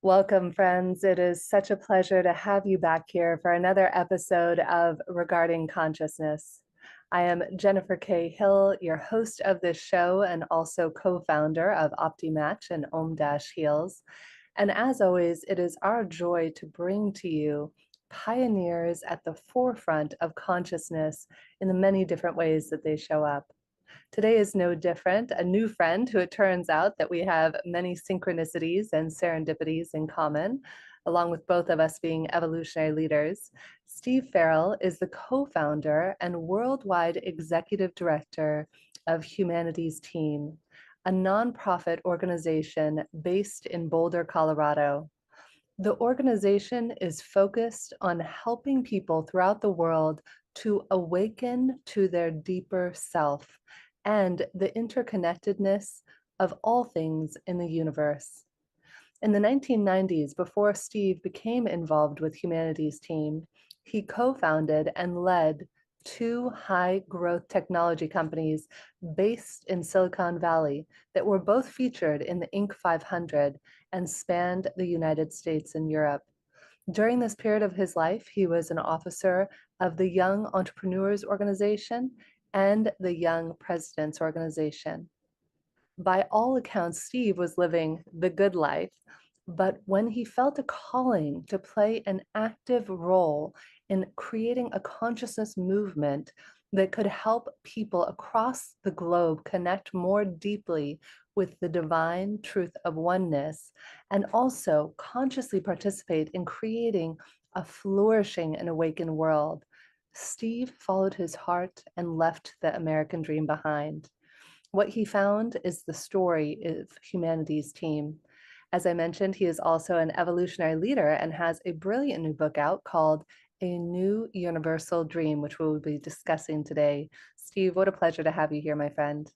Welcome, friends. It is such a pleasure to have you back here for another episode of Regarding Consciousness. I am Jennifer K. Hill, your host of this show and also co-founder of OptiMatch and Om-Heals. And as always, it is our joy to bring to you pioneers at the forefront of consciousness in the many different ways that they show up. Today is no different. A new friend who it turns out that we have many synchronicities and serendipities in common, along with both of us being evolutionary leaders. Steve Farrell is the co-founder and worldwide executive director of Humanity's Team, a nonprofit organization based in Boulder, Colorado. The organization is focused on helping people throughout the world to awaken to their deeper self and the interconnectedness of all things in the universe. In the 1990s, before Steve became involved with Humanity's Team, he co-founded and led two high-growth technology companies based in Silicon Valley that were both featured in the Inc. 500 and spanned the United States and Europe. During this period of his life, he was an officer of the Young Entrepreneurs Organization and the Young Presidents Organization. By all accounts, Steve was living the good life, but when he felt a calling to play an active role in creating a consciousness movement that could help people across the globe connect more deeply with the divine truth of oneness, and also consciously participate in creating a flourishing and awakened world, Steve followed his heart and left the American dream behind. What he found is the story of Humanity's Team. As I mentioned, he is also an evolutionary leader and has a brilliant new book out called A New Universal Dream, which we'll be discussing today. Steve, what a pleasure to have you here, my friend.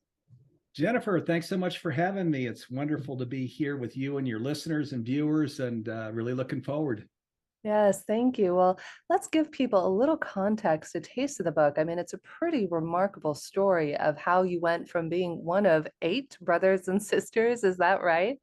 Jennifer, thanks so much for having me. It's wonderful to be here with you and your listeners and viewers, and really looking forward. Yes, thank you. Well, let's give people a little context, a taste of the book. I mean, it's a pretty remarkable story of how you went from being one of 8 brothers and sisters. Is that right?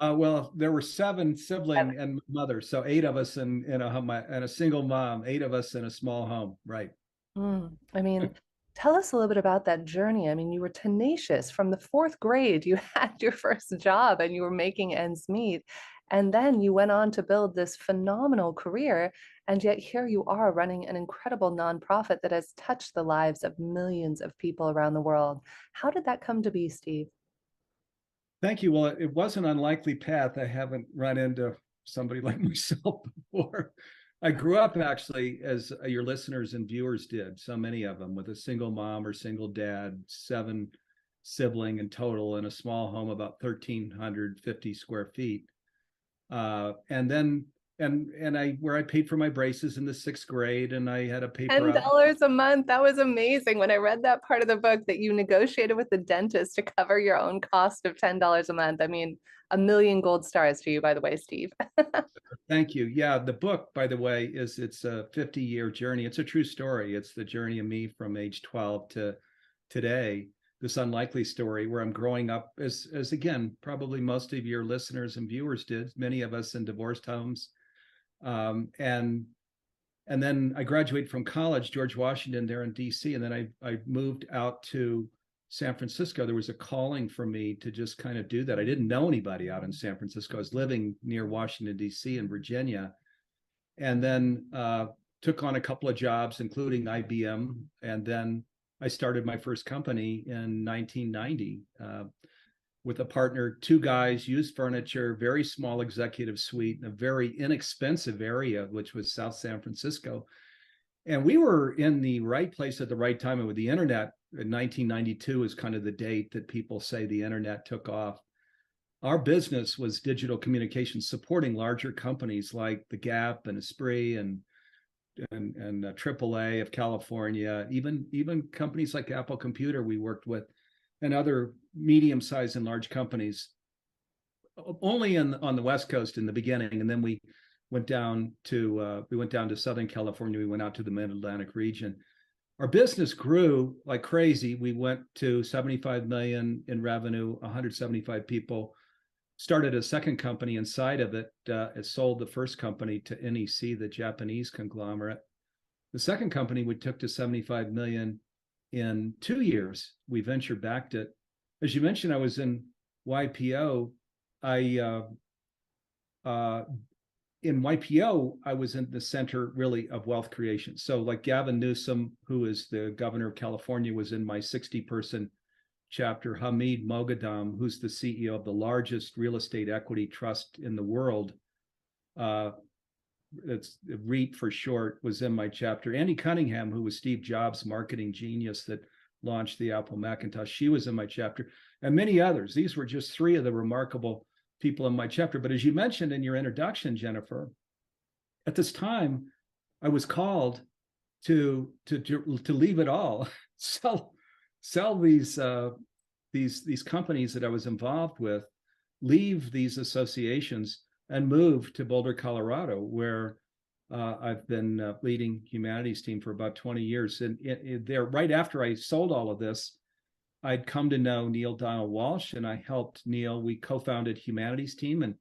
Well, there were 7 siblings and mother, so 8 of us in a home and a single mom, 8 of us in a small home, right? I mean, tell us a little bit about that journey. I mean, you were tenacious from the 4th grade. You had your first job and you were making ends meet. And then you went on to build this phenomenal career. And yet here you are running an incredible nonprofit that has touched the lives of millions of people around the world. How did that come to be, Steve? Thank you. Well, it was an unlikely path. I haven't run into somebody like myself before. I grew up actually, as your listeners and viewers did, so many of them, with a single mom or single dad, 7 sibling in total in a small home about 1,350 square feet. And then I where I paid for my braces in the 6th grade, and I had a paper out. $10 a month. That was amazing. When I read that part of the book that you negotiated with the dentist to cover your own cost of $10 a month. I mean, a million gold stars to you, by the way, Steve. Thank you. Yeah, the book, by the way, it's a 50-year journey. It's a true story. It's the journey of me from age 12 to today. This unlikely story where I'm growing up as again, probably most of your listeners and viewers did, many of us in divorced homes. And then I graduated from college, George Washington, there in DC. And then I moved out to San Francisco. There was a calling for me to just kind of do that. I didn't know anybody out in San Francisco. I was living near Washington, DC in Virginia. And then took on a couple of jobs, including IBM. And then I started my first company in 1990 with a partner, 2 guys, used furniture, very small executive suite in a very inexpensive area, which was South San Francisco. And we were in the right place at the right time. And with the internet, in 1992 is kind of the date that people say the internet took off. Our business was digital communications, supporting larger companies like the Gap and Esprit and AAA of California, even companies like Apple Computer we worked with, and other medium-sized and large companies, only on the West Coast in the beginning, and then we went down to Southern California. We went out to the Mid-Atlantic region. Our business grew like crazy. We went to 75 million in revenue, 175 people. started a second company inside of it. It sold the first company to NEC, the Japanese conglomerate. The second company we took to 75 million in 2 years. We venture backed it. As you mentioned, I was in YPO. In YPO, I was in the center really of wealth creation. So like Gavin Newsom, who is the governor of California, was in my 60-person chapter. Hamid Moghadam, who's the CEO of the largest real estate equity trust in the world, it's REIT for short, was in my chapter. Andy Cunningham, who was Steve Jobs' marketing genius that launched the Apple Macintosh, she was in my chapter, and many others. These were just three of the remarkable people in my chapter. But as you mentioned in your introduction, Jennifer, at this time, I was called to leave it all, sell these companies that I was involved with, leave these associations, and move to Boulder, Colorado, where I've been leading humanities team for about 20 years. And there, right after I sold all of this, I'd come to know Neil Donald Walsh, and I helped Neil. We co-founded humanities team in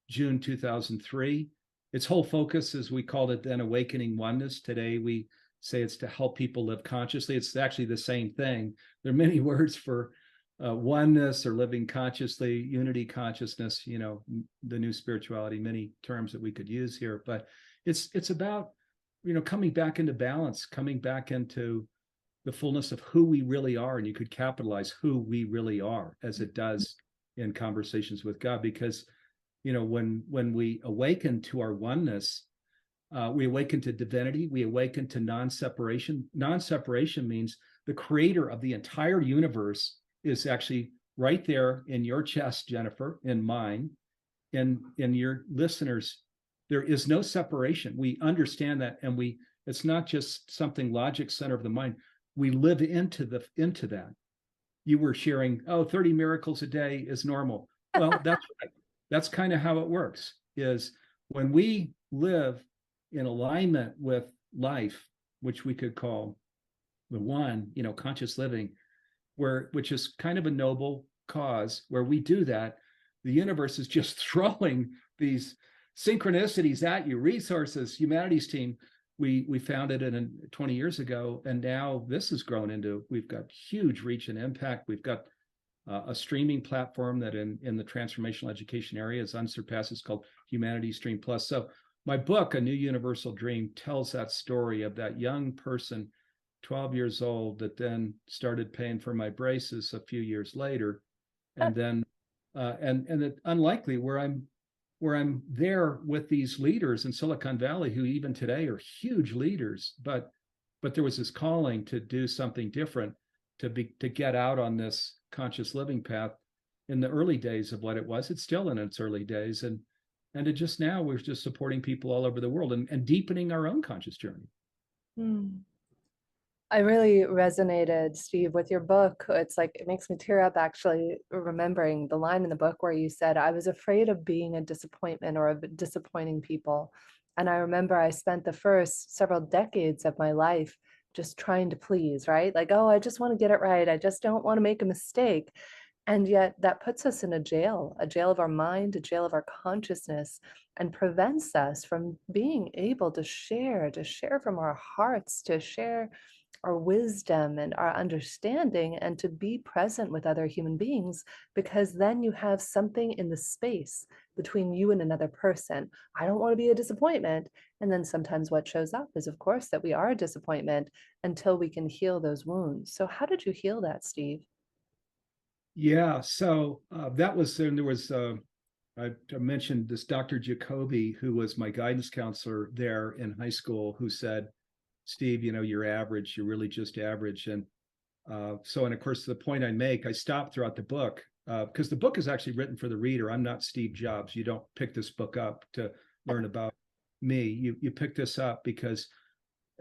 June 2003. Its whole focus, as we called it then, awakening oneness. Today we say it's to help people live consciously. It's actually the same thing. There are many words for oneness or living consciously, unity consciousness, the new spirituality, many terms that we could use here. But it's about, coming back into balance, coming back into the fullness of who we really are. And you could capitalize who we really are, as it does in Conversations with God. Because, when we awaken to our oneness, we awaken to divinity, we awaken to non-separation. Non-separation means the creator of the entire universe is actually right there in your chest, Jennifer, in mine, in your listeners. There is no separation. We understand that, and it's not just something logic center of the mind. We live into that. You were sharing, 30 miracles a day is normal. Well, that's right. That's kind of how it works, is when we live in alignment with life, which we could call the one, conscious living, which is kind of a noble cause. Where we do that, the universe is just throwing these synchronicities at you, resources. Humanities team, we founded it 20 years ago, and now this has grown into, we've got huge reach and impact. We've got a streaming platform that in the transformational education area is unsurpassed. It's called Humanities Stream Plus. So my book, A New Universal Dream, tells that story of that young person, 12 years old, that then started paying for my braces a few years later. And then and it unlikely where I'm there with these leaders in Silicon Valley who even today are huge leaders, but there was this calling to do something different, to get out on this conscious living path in the early days of what it was. It's still in its early days, and it just now we're just supporting people all over the world and deepening our own conscious journey. I really resonated, Steve, with your book. It's like, it makes me tear up actually remembering the line in the book where you said, I was afraid of being a disappointment or of disappointing people. And I remember I spent the first several decades of my life just trying to please, right? Like, oh, I just want to get it right. I just don't want to make a mistake. And yet that puts us in a jail of our mind, a jail of our consciousness, and prevents us from being able to share from our hearts, to share our wisdom and our understanding, and to be present with other human beings, because then you have something in the space between you and another person. I don't want to be a disappointment. And then sometimes what shows up is, of course, that we are a disappointment until we can heal those wounds. So how did you heal that, Steve? Yeah, so that was, and there was, I mentioned this Dr. Jacoby, who was my guidance counselor there in high school, who said, Steve, you're average, you're really just average. And and of course, the point I make, I stop throughout the book, because the book is actually written for the reader. I'm not Steve Jobs. You don't pick this book up to learn about me. You pick this up because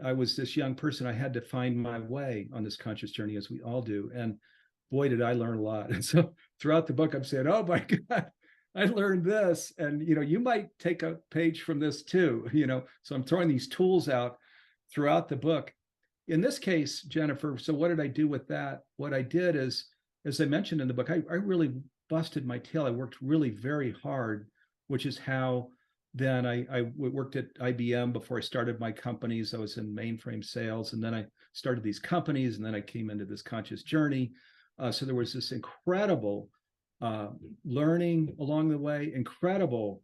I was this young person. I had to find my way on this conscious journey, as we all do. And boy, did I learn a lot. And so throughout the book, I'm saying, oh my God, I learned this. And, you might take a page from this too, so I'm throwing these tools out throughout the book. In this case, Jennifer, so what did I do with that? What I did is as I mentioned in the book, I really busted my tail. I worked really very hard, which is how then I worked at IBM before I started my companies. I was in mainframe sales, and then I started these companies, and then I came into this conscious journey. So there was this incredible learning along the way, incredible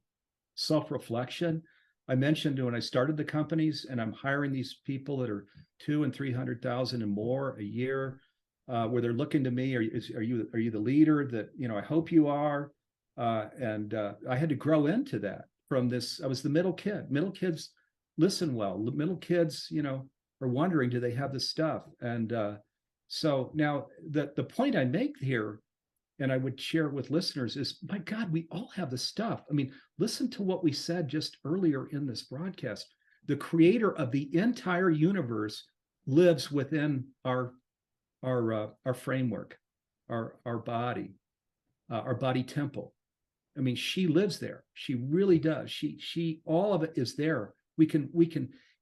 self-reflection. I mentioned when I started the companies, and I'm hiring these people that are 200,000 and 300,000 and more a year, where they're looking to me, are you the leader that I hope you are? And I had to grow into that from this. I was the middle kid. Middle kids listen well. Middle kids, are wondering, do they have the stuff? And so now the point I make here, and I would share it with listeners, is, my God, we all have the stuff. I mean, listen to what we said just earlier in this broadcast. The creator of the entire universe lives within our framework, our body temple. I mean, she lives there. She really does. She all of it is there. We can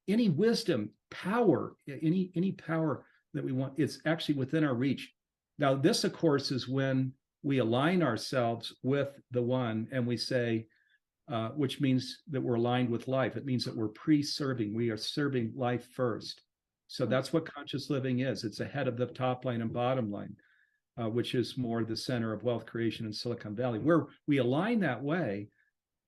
any wisdom, power, any power that we want, it's actually within our reach. Now, this, of course, is when we align ourselves with the one, and we say, which means that we're aligned with life. It means that we're pre-serving. We are serving life first. So that's what conscious living is. It's ahead of the top line and bottom line, which is more the center of wealth creation in Silicon Valley, where we align that way.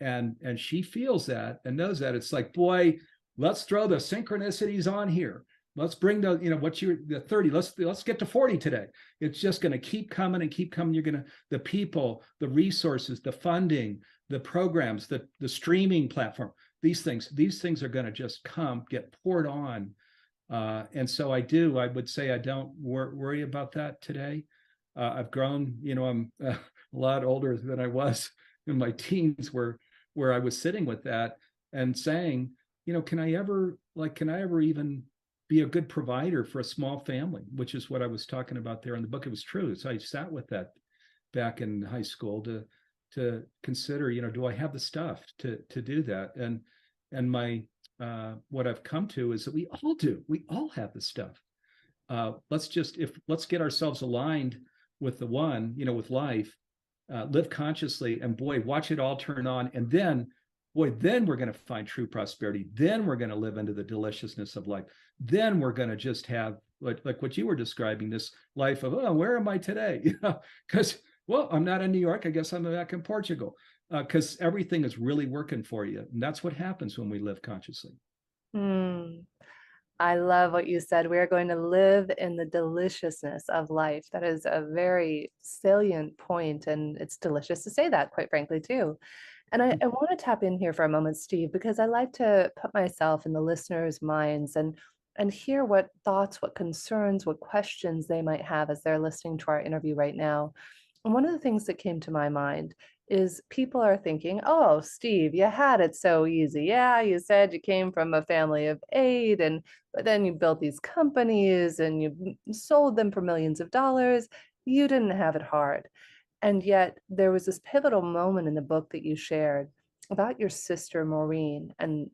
And she feels that and knows that. It's like, boy, let's throw the synchronicities on here. Let's bring the 30. Let's get to 40 today. It's just going to keep coming and keep coming. You're going to, the people, the resources, the funding, the programs, the streaming platform, these things are going to just get poured on. And so I would say I don't worry about that today. I've grown, I'm a lot older than I was in my teens, where I was sitting with that and saying, can I ever even be a good provider for a small family, which is what I was talking about there in the book. It was true. So I sat with that back in high school to consider, do I have the stuff to do that? And my what I've come to is that we all do. We all have the stuff. Let's get ourselves aligned with the one, with life, live consciously, and boy, watch it all turn on. And then we're going to find true prosperity. Then we're going to live into the deliciousness of life. Then we're going to just have like what you were describing, this life of, oh, where am I today? Because, well, I'm not in New York. I guess I'm back in Portugal, because everything is really working for you. And that's what happens when we live consciously. I love what you said. We are going to live in the deliciousness of life. That is a very salient point, and it's delicious to say that, quite frankly, too. And I want to tap in here for a moment, Steve, because I like to put myself in the listeners' minds and hear what thoughts, what concerns, what questions they might have as they're listening to our interview right now. And one of the things that came to my mind is people are thinking, oh, Steve, you had it so easy. Yeah, you said you came from a family of 8, but then you built these companies and you sold them for millions of dollars. You didn't have it hard. And yet there was this pivotal moment in the book that you shared about your sister, Maureen. And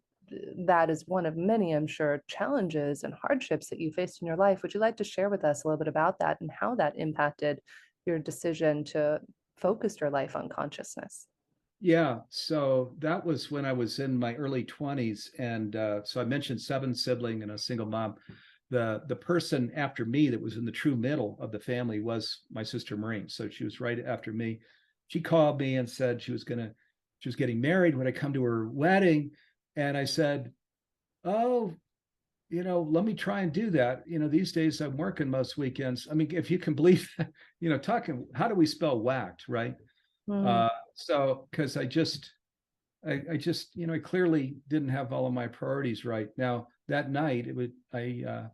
that is one of many, I'm sure, challenges and hardships that you faced in your life. Would you like to share with us a little bit about that and how that impacted your decision to focus your life on consciousness? Yeah, so that was when I was in my early 20s. And so I mentioned 7 sibling and a single mom. The person after me that was in the true middle of the family was my sister Maureen. So she was right after me. She called me and said she was getting married. When I come to her wedding, and I said, oh, let me try and do that. These days I'm working most weekends. I mean, if you can believe that, talking, how do we spell whacked, right? Mm. So because I clearly didn't have all of my priorities right. Now that night, I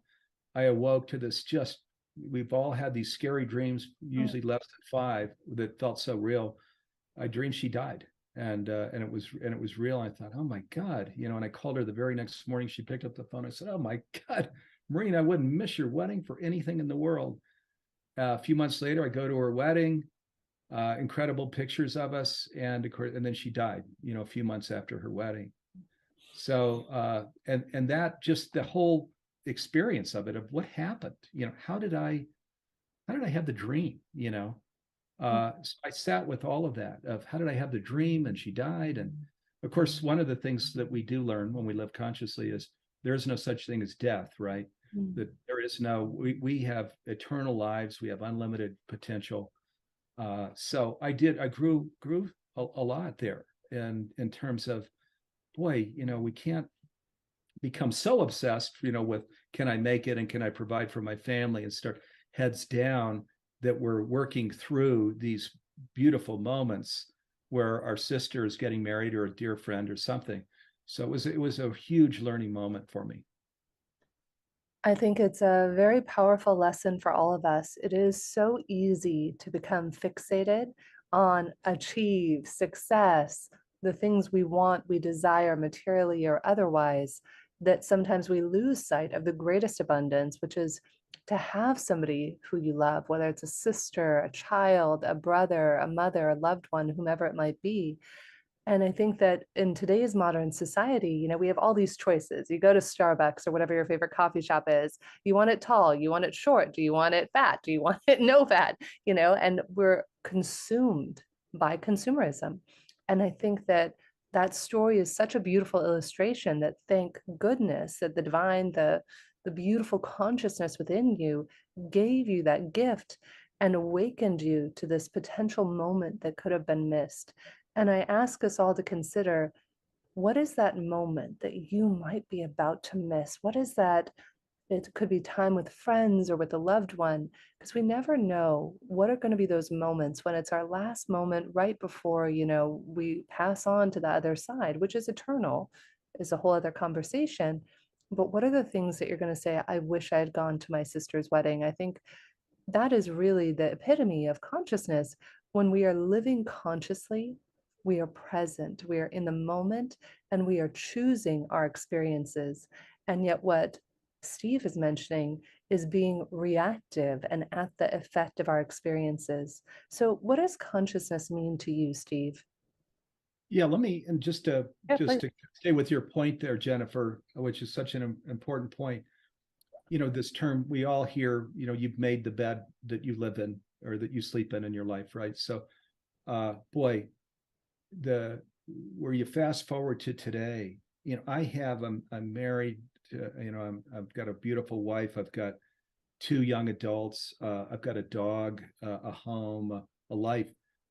awoke to this, we've all had these scary dreams, usually less than 5, that felt so real. I dreamed she died, and it was real. I thought, oh my God, and I called her the very next morning. She picked up the phone. I said, oh my God, Maureen, I wouldn't miss your wedding for anything in the world. A few months later, I go to her wedding. Incredible pictures of us, and then she died, a few months after her wedding. So and that, just the whole experience of it, of what happened, how did I how did I have the dream? So I sat with all of that of how did I have the dream and she died. And of course, one of the things that we do learn when we live consciously is there is no such thing as death, right? Mm. That there is no, we have eternal lives, we have unlimited potential. So I grew a lot there. And in terms of, boy, we can't become so obsessed, with can I make it and can I provide for my family and start heads down that we're working through these beautiful moments where our sister is getting married or a dear friend or something. So it was a huge learning moment for me. I think it's a very powerful lesson for all of us. It is so easy to become fixated on achieve, success, the things we want, we desire materially or otherwise, that sometimes we lose sight of the greatest abundance, which is to have somebody who you love, whether it's a sister, a child, a brother, a mother, a loved one, whomever it might be. And I think that in today's modern society, we have all these choices. You go to Starbucks or whatever your favorite coffee shop is. You want it tall, you want it short, do you want it fat, do you want it no fat? And we're consumed by consumerism. And I think that that story is such a beautiful illustration that thank goodness that the divine, the beautiful consciousness within you gave you that gift and awakened you to this potential moment that could have been missed. And I ask us all to consider, what is that moment that you might be about to miss? What is that? It could be time with friends or with a loved one, because we never know what are going to be those moments when it's our last moment right before, we pass on to the other side, which is eternal, is a whole other conversation. But what are the things that you're going to say, I wish I had gone to my sister's wedding? I think that is really the epitome of consciousness. When we are living consciously, we are present, we are in the moment, and we are choosing our experiences. And yet, what Steve is mentioning is being reactive and at the effect of our experiences. So, what does consciousness mean to you, Steve? Yeah, let me, and just to Yeah, just please. to stay with your point there, Jennifer, which is such an important point. This term we all hear, you've made the bed that you live in or that you sleep in your life, right? So boy, the where you fast forward to today, I'm married to, I've got a beautiful wife, I've got two young adults, I've got a dog, a home, a life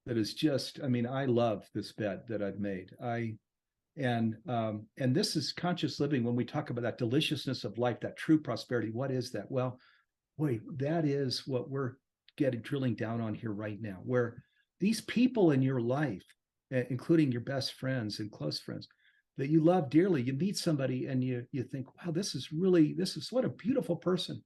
that is just, I love this bed that I've made. And this is conscious living. When we talk about that deliciousness of life, that true prosperity, what is that? Well, wait, that is what we're drilling down on here right now, where these people in your life, including your best friends and close friends that you love dearly, you meet somebody and you think, wow, this is what a beautiful person.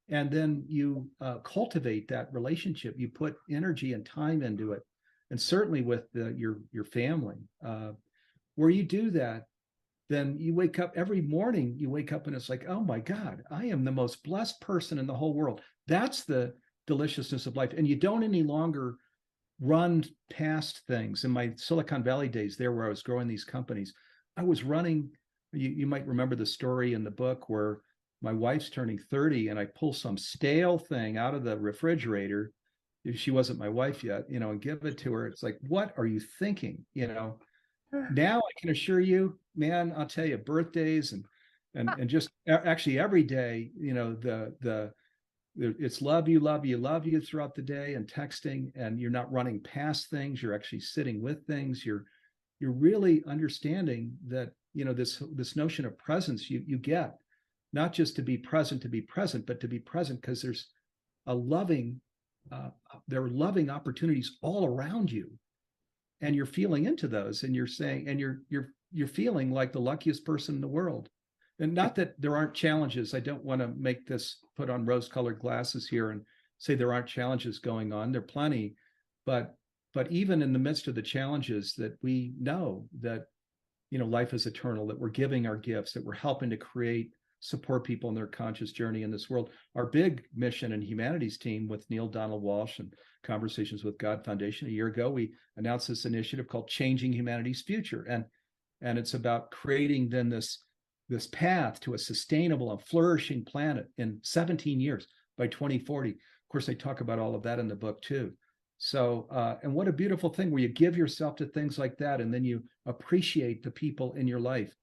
And then you cultivate that relationship, you put energy and time into it, and certainly with your family, where you do that, then you wake up every morning, you wake up and it's like, oh my God, I am the most blessed person in the whole world. That's the deliciousness of life. And you don't any longer run past things. In my Silicon Valley days, there where I was growing these companies, I was running. You might remember the story in the book where my wife's turning 30 and I pull some stale thing out of the refrigerator. She wasn't my wife yet, and give it to her. It's like, what are you thinking? Now I can assure you, man, I'll tell you, birthdays and just actually every day, it's love you, love you, love you throughout the day and texting, and you're not running past things. You're actually sitting with things. You're really understanding that, this notion of presence you get, not just to be present, but to be present because there's a loving, there are loving opportunities all around you, and you're feeling into those, and you're saying, and you're feeling like the luckiest person in the world. And not that there aren't challenges. I don't want to make this put on rose-colored glasses here and say there aren't challenges going on. There are plenty, but even in the midst of the challenges, that we know that life is eternal, that we're giving our gifts, that we're helping to support people in their conscious journey in this world. Our big mission and humanities team with Neil Donald Walsh and Conversations with God Foundation a year ago, we announced this initiative called Changing Humanity's Future. And it's about creating then this path to a sustainable and flourishing planet in 17 years by 2040. course, I talk about all of that in the book too. So, and what a beautiful thing where you give yourself to things like that, and then you appreciate the people in your life.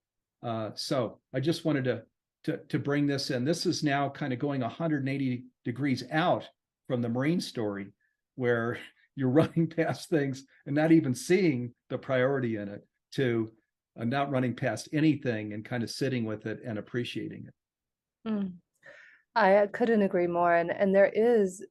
So I just wanted to bring this in. This is now kind of going 180 degrees out from the Marine story, where you're running past things and not even seeing the priority in it, to not running past anything and kind of sitting with it and appreciating it. Mm. I couldn't agree more. And there is,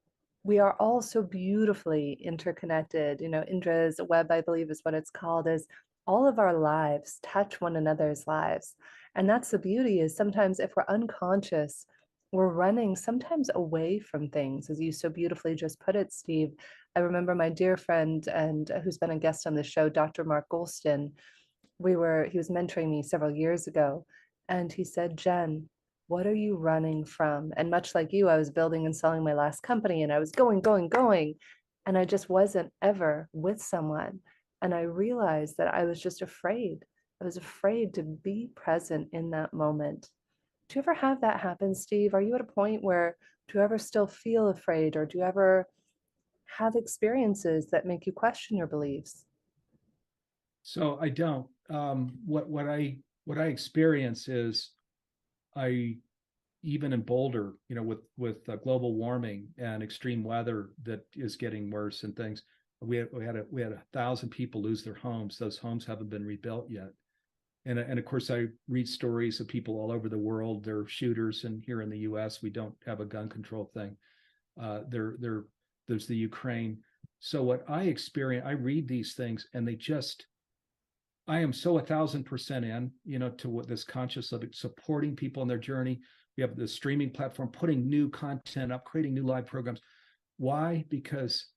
we are all so beautifully interconnected. You know, Indra's web, I believe is what it's called, is all of our lives touch one another's lives. And that's the beauty, is sometimes if we're unconscious, we're running sometimes away from things, as you so beautifully just put it, Steve. I remember my dear friend and who's been a guest on the show, Dr. Mark Golston. He was mentoring me several years ago, and he said, Jen, what are you running from? And much like you, I was building and selling my last company, and I was going, going, going, and I just wasn't ever with someone. And I realized that I was just afraid. I was afraid to be present in that moment. Do you ever have that happen, Steve? Are you at a point where, do you ever still feel afraid, or do you ever have experiences that make you question your beliefs? So I don't. What I experience is, I, even in Boulder, with global warming and extreme weather that is getting worse and things, we had 1,000 people lose their homes. Those homes haven't been rebuilt yet. And of course, I read stories of people all over the world. They're shooters, and here in the U.S., we don't have a gun control thing. There's the Ukraine. So what I experience, I read these things, and I am so 1,000% in, to what this conscious of it, supporting people in their journey. We have the streaming platform, putting new content up, creating new live programs. Why? Because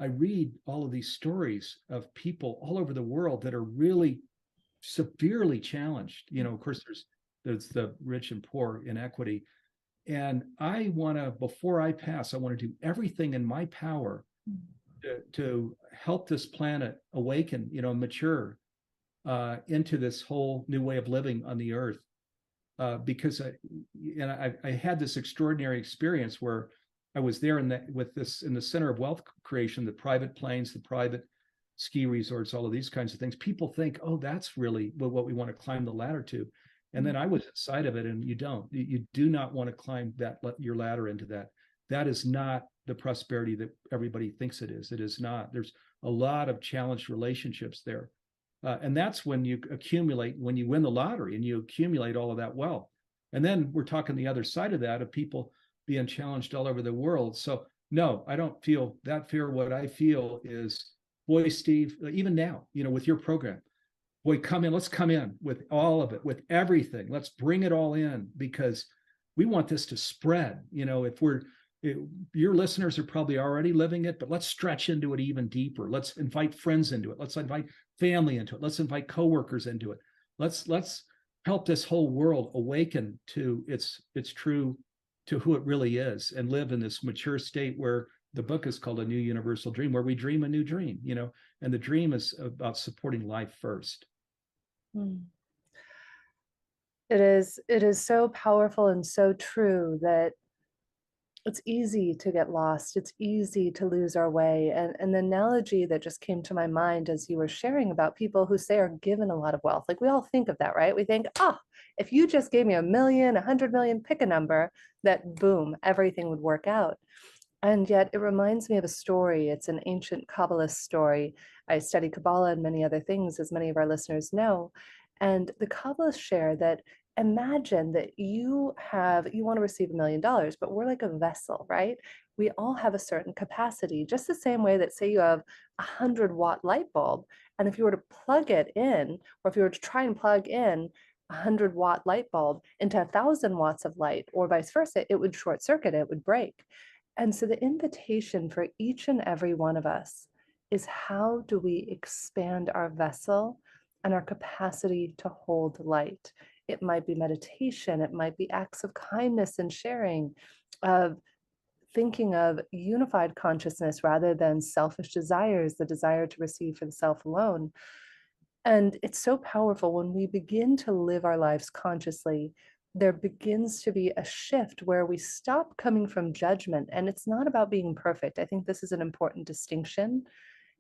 I read all of these stories of people all over the world that are really severely challenged. Of course, there's the rich and poor inequity. And I want to, before I pass, I want to do everything in my power to help this planet awaken, mature into this whole new way of living on the earth. Because I had this extraordinary experience where I was there in the center of wealth creation, the private planes, the private ski resorts, all of these kinds of things. People think, oh, that's really what we want to climb the ladder to. And then I was inside of it, and you do not want to climb your ladder into that. That is not the prosperity that everybody thinks it is. It is not. There's a lot of challenged relationships there. And that's when you win the lottery and you accumulate all of that wealth. And then we're talking the other side of that, of people being challenged all over the world. So no, I don't feel that fear. What I feel is, boy, Steve, even now, with your program, boy, let's come in with all of it, with everything. Let's bring it all in, because we want this to spread. Your listeners are probably already living it, but let's stretch into it even deeper. Let's invite friends into it. Let's invite family into it. Let's invite coworkers into it. Let's help this whole world awaken to its true, to who it really is, and live in this mature state where the book is called A New Universal Dream, where we dream a new dream, and the dream is about supporting life first. It is so powerful and so true that it's easy to get lost. It's easy to lose our way. And the analogy that just came to my mind as you were sharing about people who say are given a lot of wealth, like we all think of that, right? We think, oh, if you just gave me 1 million, 100 million, pick a number, that boom, everything would work out. And yet it reminds me of a story. It's an ancient Kabbalist story. I study Kabbalah and many other things, as many of our listeners know. And the Kabbalists share that, imagine that you want to receive $1 million, but we're like a vessel, right? We all have a certain capacity, just the same way that, say, you have 100-watt light bulb. And if you were to plug it in, or if you were to try and plug in a 100-watt light bulb into 1,000 watts of light, or vice versa, it would short circuit, it would break. And so the invitation for each and every one of us is, how do we expand our vessel and our capacity to hold light? It might be meditation, it might be acts of kindness and sharing, of thinking of unified consciousness rather than selfish desires, the desire to receive for the self alone. And it's so powerful when we begin to live our lives consciously. there begins to be a shift where we stop coming from judgment. And it's not about being perfect. I think this is an important distinction,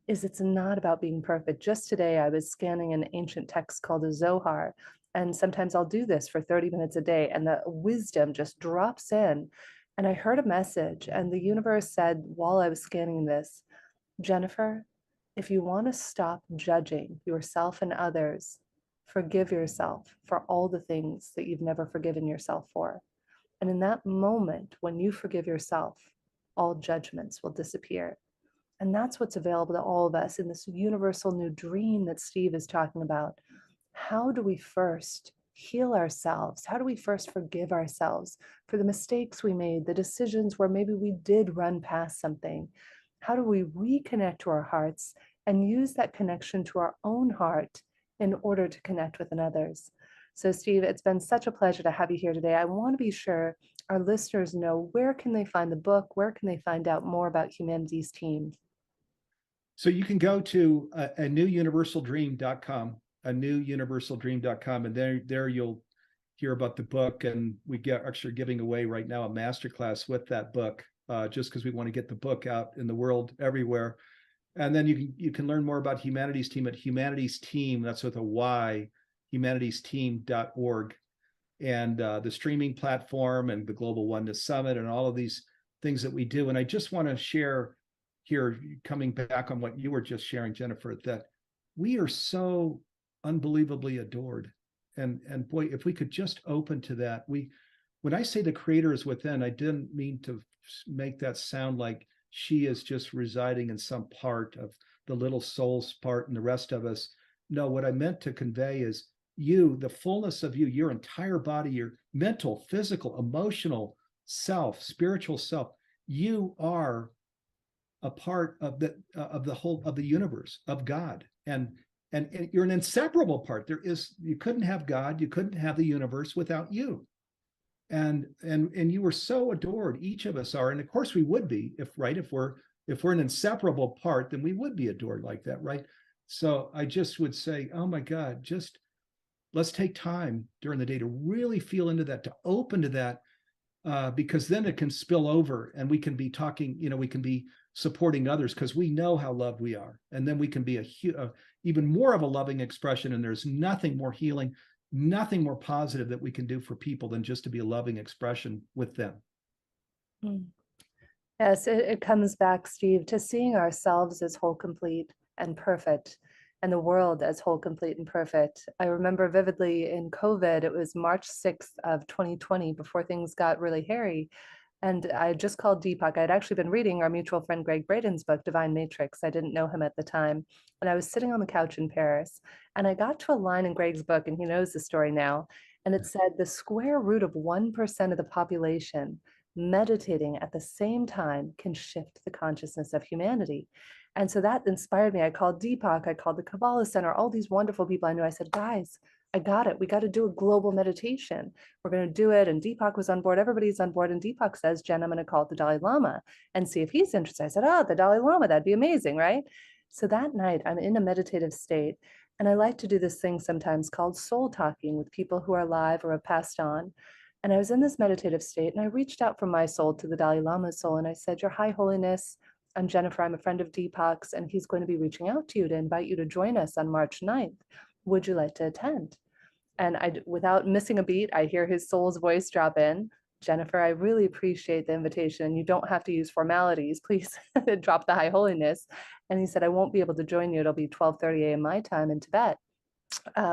is it's not about being perfect. Just today, I was scanning an ancient text called the Zohar. And sometimes I'll do this for 30 minutes a day, and the wisdom just drops in. And I heard a message, and the universe said while I was scanning this, Jennifer, if you want to stop judging yourself and others, forgive yourself for all the things that you've never forgiven yourself for. And in that moment, when you forgive yourself, all judgments will disappear. And that's what's available to all of us in this universal new dream that Steve is talking about. How do we first heal ourselves? How do we first forgive ourselves for the mistakes we made, the decisions where maybe we did run past something? How do we reconnect to our hearts and use that connection to our own heart in order to connect with others? So, Steve, it's been such a pleasure to have you here today. I want to be sure our listeners know, where can they find the book? Where can they find out more about Humanity's Team? So you can go to a newuniversaldream.com, and there you'll hear about the book. And we get actually giving away right now a masterclass with that book, just because we want to get the book out in the world everywhere. And then you can learn more about Humanity's Team at Humanity's Team. That's with a Y, humanitiesteam.org, and the streaming platform and the Global Oneness Summit and all of these things that we do. And I just want to share here, coming back on what you were just sharing, Jennifer, that we are so unbelievably adored. And boy, if we could just open to that. When I say the creator is within, I didn't mean to make that sound like she is just residing in some part of the little soul's part and the rest of us. No, what I meant to convey is you, the fullness of you, your entire body, your mental, physical, emotional self, spiritual self, you are a part of the whole of the universe, of God, and you're an inseparable part. You couldn't have God, you couldn't have the universe without you, and you were so adored. Each of us are, and of course we would be, if we're an inseparable part, then we would be adored like that, right? So I just would say, oh my God, just let's take time during the day to really feel into that, to open to that, because then it can spill over, and we can be talking, we can be supporting others because we know how loved we are, and then we can be even more of a loving expression. And there's nothing more healing, nothing more positive that we can do for people than just to be a loving expression with them. Yes, it comes back, Steve, to seeing ourselves as whole, complete, and perfect, and the world as whole, complete, and perfect. I remember vividly in COVID, it was March 6th of 2020, before things got really hairy. And I just called Deepak. I'd actually been reading our mutual friend Greg Braden's book, Divine Matrix. I didn't know him at the time. And I was sitting on the couch in Paris, and I got to a line in Greg's book, and he knows the story now. And it said, the square root of 1% of the population meditating at the same time can shift the consciousness of humanity. And so that inspired me. I called Deepak, I called the Kabbalah Center, all these wonderful people I knew. I said, guys, I got it. We got to do a global meditation. We're going to do it. And Deepak was on board. Everybody's on board. And Deepak says, Jen, I'm going to call the Dalai Lama and see if he's interested. I said, oh, the Dalai Lama, that'd be amazing, right? So that night, I'm in a meditative state. And I like to do this thing sometimes called soul talking with people who are alive or have passed on. And I was in this meditative state, and I reached out from my soul to the Dalai Lama's soul. And I said, Your High Holiness, I'm Jennifer. I'm a friend of Deepak's, and he's going to be reaching out to you to invite you to join us on March 9th. Would you like to attend? And without missing a beat, I hear his soul's voice drop in. Jennifer, I really appreciate the invitation. You don't have to use formalities. Please drop the High Holiness. And he said, I won't be able to join you. It'll be 12:30 a.m. my time in Tibet,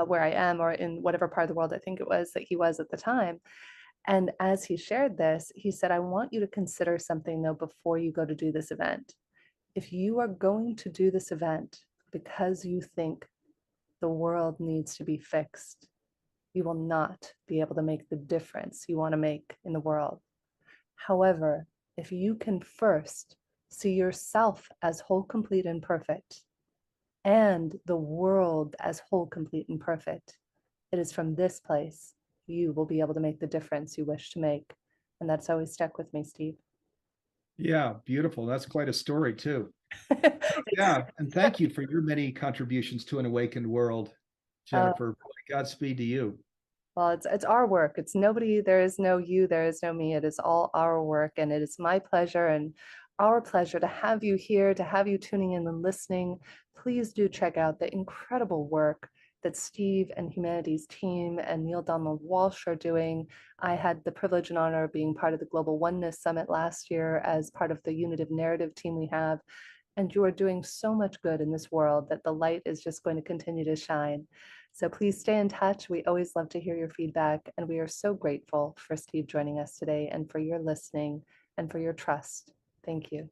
where I am, or in whatever part of the world I think it was that he was at the time. And as he shared this, he said, I want you to consider something, though, before you go to do this event. If you are going to do this event because you think the world needs to be fixed, you will not be able to make the difference you want to make in the world. However, if you can first see yourself as whole, complete, and perfect, and the world as whole, complete, and perfect, it is from this place you will be able to make the difference you wish to make. And that's always stuck with me, Steve. Yeah, beautiful. That's quite a story too. Yeah, and thank you for your many contributions to an awakened world, Jennifer. Godspeed to you. Well, it's our work. It's nobody, there is no you, there is no me. It is all our work. And it is my pleasure and our pleasure to have you here, to have you tuning in and listening. Please do check out the incredible work that Steve and Humanity's team and Neil Donald Walsh are doing. I had the privilege and honor of being part of the Global Oneness Summit last year as part of the Unitive Narrative team we have. And you are doing so much good in this world that the light is just going to continue to shine. So please stay in touch. We always love to hear your feedback. And we are so grateful for Steve joining us today and for your listening and for your trust. Thank you.